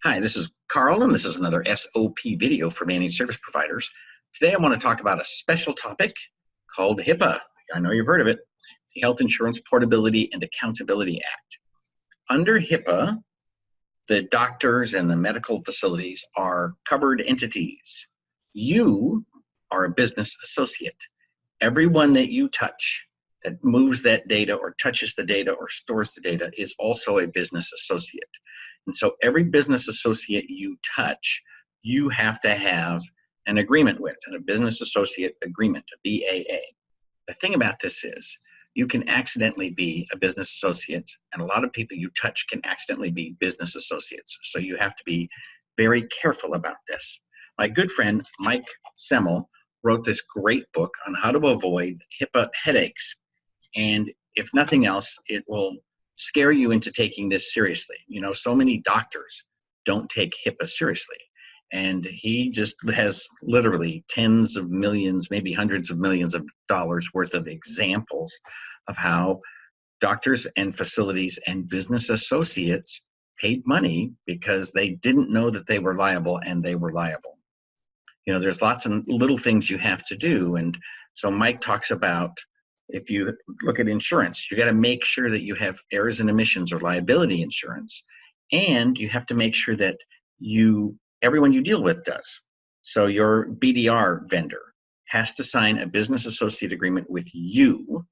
Hi, this is Carl, and this is another SOP video for managed service providers. Today I want to talk about a special topic called Hipaa. I know you've heard of it, the Health Insurance Portability and Accountability Act. Under Hipaa, the doctors and the medical facilities are covered entities. You are a business associate. Everyone that you touch that moves that data or touches the data or stores the data is also a business associate. And so every business associate you touch, you have to have an agreement with, a business associate agreement, a BAA. The thing about this is you can accidentally be a business associate, and a lot of people you touch can accidentally be business associates. So you have to be very careful about this. My good friend, Mike Semel, wrote this great book on how to avoid Hipaa headaches. And if nothing else, it will scare you into taking this seriously. You know, so many doctors don't take Hipaa seriously. And he just has literally tens of millions, maybe hundreds of millions of dollars worth of examples of how doctors and facilities and business associates paid money because they didn't know that they were liable, and they were liable. You know, there's lots of little things you have to do. And so Mike talks about, if you look at insurance, you got to make sure that you have errors and omissions or liability insurance, and you have to make sure that everyone you deal with does. So your BDR vendor has to sign a business associate agreement with you,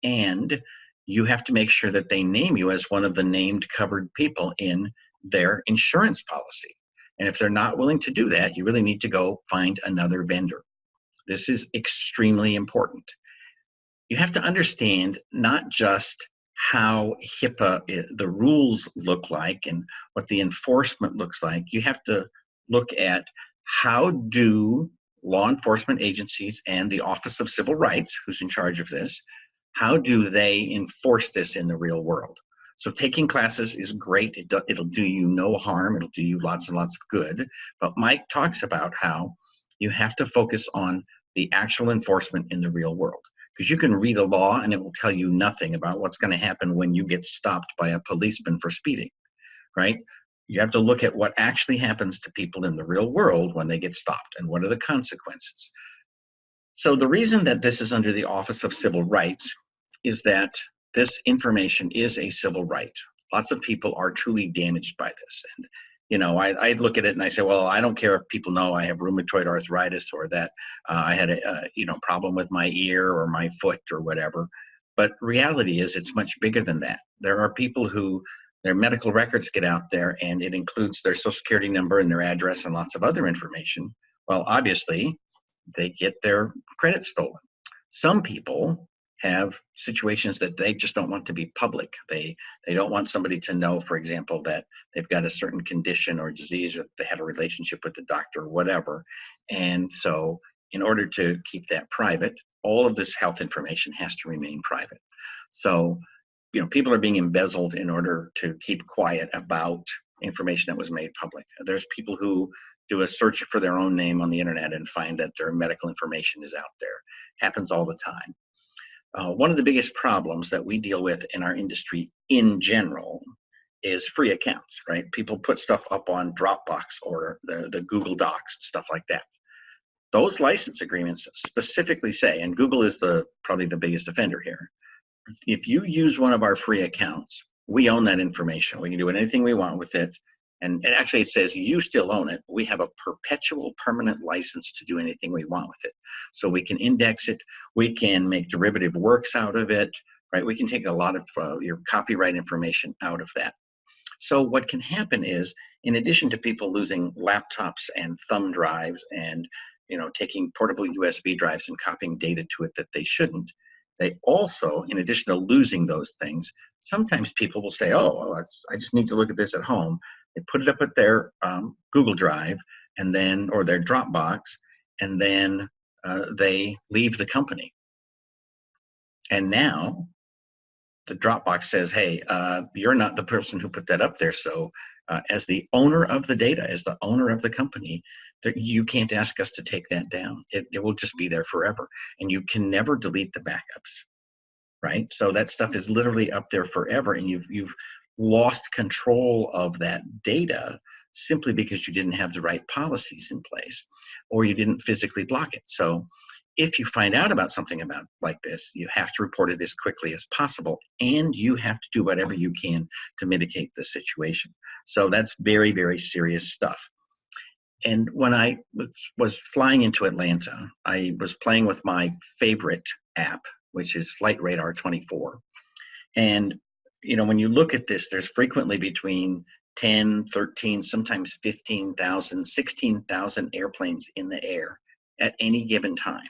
and you have to make sure that they name you as one of the named covered people in their insurance policy. And if they're not willing to do that, you really need to go find another vendor. This is extremely important. You have to understand not just how Hipaa, the rules look like and what the enforcement looks like. You have to look at how do law enforcement agencies and the Office of Civil Rights, who's in charge of this, how do they enforce this in the real world? So taking classes is great. It'll do you no harm. It'll do you lots and lots of good. But Mike talks about how you have to focus on the actual enforcement in the real world. Because you can read a law and it will tell you nothing about what's going to happen when you get stopped by a policeman for speeding, right? You have to look at what actually happens to people in the real world when they get stopped and what are the consequences. So the reason that this is under the Office of Civil Rights is that this information is a civil right. Lots of people are truly damaged by this. And you know, I look at it and I say, well, I don't care if people know I have rheumatoid arthritis or that I had a problem with my ear or my foot or whatever. But reality is it's much bigger than that. There are people who their medical records get out there and it includes their social security number and their address and lots of other information. Well, obviously, they get their credit stolen. Some people have situations that they just don't want to be public. They don't want somebody to know, for example, that they've got a certain condition or disease, or they had a relationship with the doctor or whatever. And so in order to keep that private, all of this health information has to remain private. So, you know, people are being embezzled in order to keep quiet about information that was made public. There's people who do a search for their own name on the internet and find that their medical information is out there. Happens all the time. One of the biggest problems that we deal with in our industry in general is free accounts, right? People put stuff up on Dropbox or the Google Docs, stuff like that. Those license agreements specifically say, and Google is probably the biggest offender here, if you use one of our free accounts, we own that information. We can do anything we want with it. And actually it says you still own it. We have a perpetual permanent license to do anything we want with it. So we can index it. We can make derivative works out of it, right? We can take a lot of your copyright information out of that. So what can happen is, in addition to people losing laptops and thumb drives and, you know, taking portable USB drives and copying data to it that they shouldn't, they also, in addition to losing those things, sometimes people will say, oh, well, I just need to look at this at home. They put it up at their Google Drive and then, or their Dropbox, and then they leave the company. And now the Dropbox says, hey, you're not the person who put that up there. So as the owner of the data, as the owner of the company, you can't ask us to take that down. It will just be there forever. And you can never delete the backups, right? So that stuff is literally up there forever, and you've lost control of that data simply because you didn't have the right policies in place or you didn't physically block it. So if you find out about something like this, you have to report it as quickly as possible, and you have to do whatever you can to mitigate the situation. So that's very, very serious stuff. And when I was flying into Atlanta, I was playing with my favorite app, which is Flight Radar 24. And, when you look at this, there's frequently between 10, 13, sometimes 15,000, 16,000 airplanes in the air at any given time.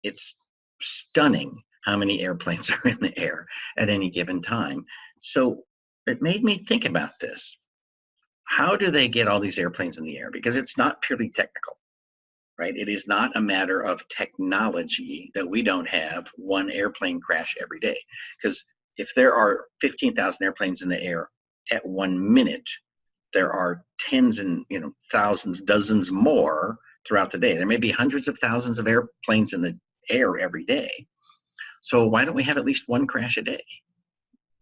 It's stunning how many airplanes are in the air at any given time. So it made me think about this. How do they get all these airplanes in the air? Because it's not purely technical, right? It is not a matter of technology that we don't have one airplane crash every day. Because if there are 15,000 airplanes in the air at 1 minute, there are tens and thousands, dozens more throughout the day. There may be hundreds of thousands of airplanes in the air every day. So why don't we have at least one crash a day?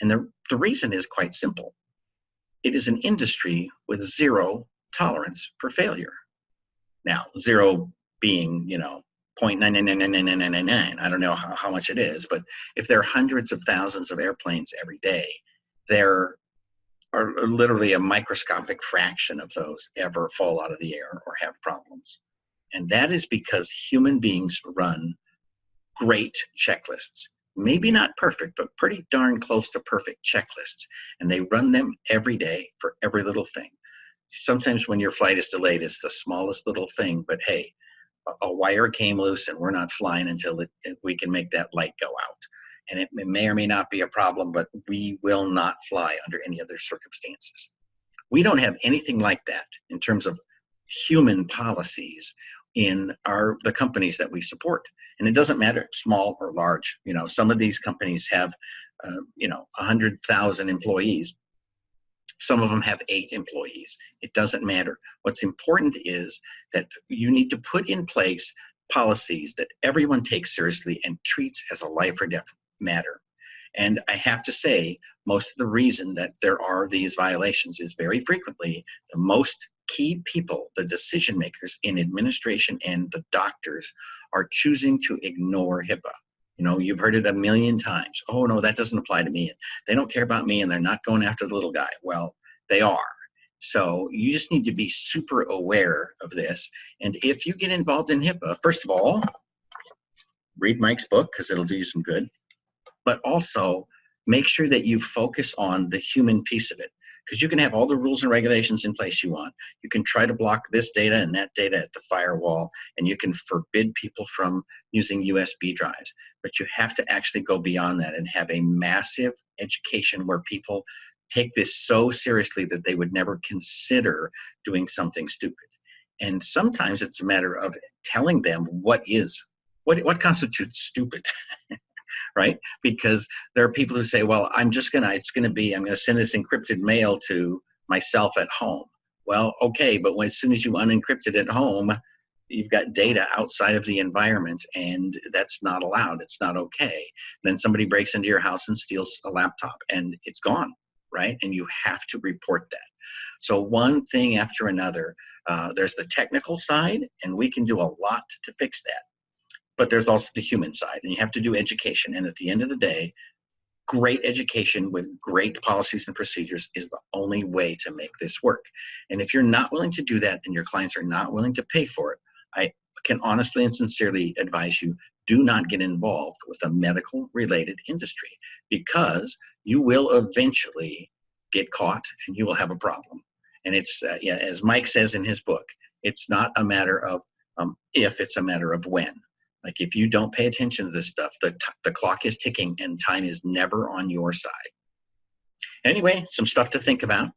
And the reason is quite simple. It is an industry with zero tolerance for failure. Now, zero being, 0.9999999. I don't know how much it is, but if there are hundreds of thousands of airplanes every day, there are literally a microscopic fraction of those ever fall out of the air or have problems. And that is because human beings run great checklists. Maybe not perfect, but pretty darn close to perfect checklists. And they run them every day for every little thing. Sometimes when your flight is delayed, it's the smallest little thing, but hey, a wire came loose and we're not flying until we can make that light go out. And it may or may not be a problem, but we will not fly under any other circumstances. We don't have anything like that in terms of human policies in the companies that we support. And it doesn't matter small or large. Some of these companies have 100,000 employees. Some of them have 8 employees. It doesn't matter. What's important is that you need to put in place policies that everyone takes seriously and treats as a life or death matter. And I have to say, most of the reason that there are these violations is very frequently the most key people, the decision makers in administration and the doctors, are choosing to ignore HIPAA. You've heard it a million times. Oh, no, that doesn't apply to me. They don't care about me and they're not going after the little guy. Well, they are. So you just need to be super aware of this. And if you get involved in HIPAA, first of all, read Mike's book because it'll do you some good. But also make sure that you focus on the human piece of it. Because you can have all the rules and regulations in place you want. You can try to block this data and that data at the firewall, and you can forbid people from using USB drives. But you have to actually go beyond that and have a massive education where people take this so seriously that they would never consider doing something stupid. And sometimes it's a matter of telling them what constitutes stupid. Right? Because there are people who say, well, I'm going to send this encrypted mail to myself at home. Well, okay, but as soon as you unencrypt it at home, you've got data outside of the environment, and that's not allowed. It's not okay. Then somebody breaks into your house and steals a laptop, and it's gone, right? And you have to report that. So one thing after another, there's the technical side, and we can do a lot to fix that. But there's also the human side, and you have to do education. And at the end of the day, great education with great policies and procedures is the only way to make this work. And if you're not willing to do that and your clients are not willing to pay for it, I can honestly and sincerely advise you, do not get involved with a medical related industry, because you will eventually get caught and you will have a problem. And it's, as Mike says in his book, it's not a matter of if, it's a matter of when. Like if you don't pay attention to this stuff, the clock is ticking and time is never on your side. Anyway, some stuff to think about.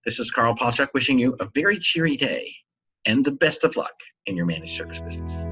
This is Carl Palchuk wishing you a very cheery day and the best of luck in your managed service business.